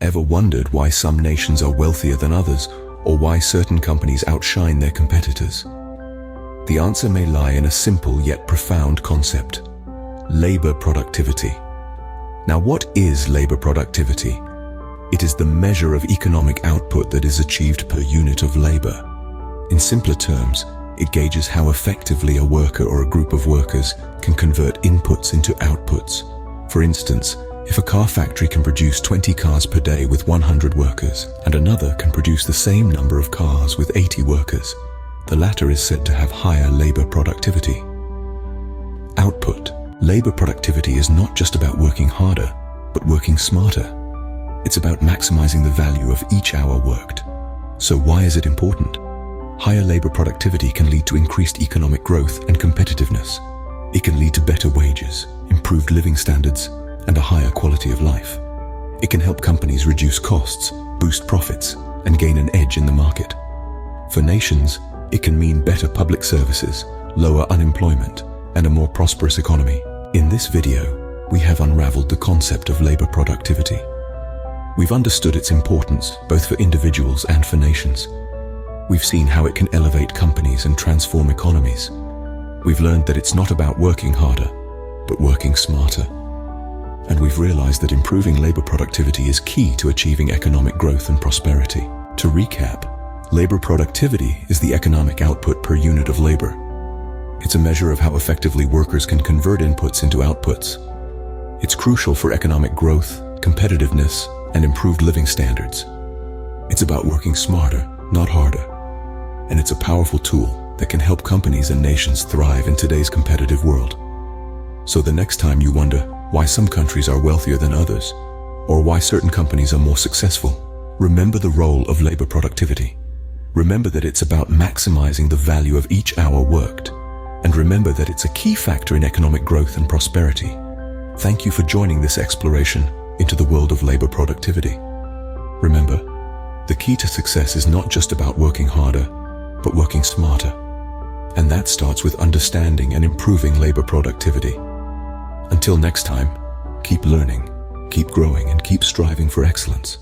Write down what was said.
Ever wondered why some nations are wealthier than others, or why certain companies outshine their competitors? The answer may lie in a simple yet profound concept: labor productivity. Now, what is labor productivity? It is the measure of economic output that is achieved per unit of labor. In simpler terms, it gauges how effectively a worker or a group of workers can convert inputs into outputs. For instance, if a car factory can produce 20 cars per day with 100 workers, and another can produce the same number of cars with 80 workers, the latter is said to have higher labor productivity. Output. Labor productivity is not just about working harder, but working smarter. It's about maximizing the value of each hour worked. So why is it important? Higher labor productivity can lead to increased economic growth and competitiveness. It can lead to better wages, improved living standards, and a higher quality of life. It can help companies reduce costs, boost profits, and gain an edge in the market. For nations, it can mean better public services, lower unemployment, and a more prosperous economy. In this video, we have unraveled the concept of labor productivity. We've understood its importance both for individuals and for nations. We've seen how it can elevate companies and transform economies. We've learned that it's not about working harder, but working smarter. And we've realized that improving labor productivity is key to achieving economic growth and prosperity. To recap, labor productivity is the economic output per unit of labor. It's a measure of how effectively workers can convert inputs into outputs. It's crucial for economic growth, competitiveness, and improved living standards. It's about working smarter, not harder. And it's a powerful tool that can help companies and nations thrive in today's competitive world. So the next time you wonder why some countries are wealthier than others, or why certain companies are more successful, remember the role of labor productivity. Remember that it's about maximizing the value of each hour worked. And remember that it's a key factor in economic growth and prosperity. Thank you for joining this exploration into the world of labor productivity. Remember, the key to success is not just about working harder, but working smarter. And that starts with understanding and improving labor productivity. Until next time, keep learning, keep growing, and keep striving for excellence.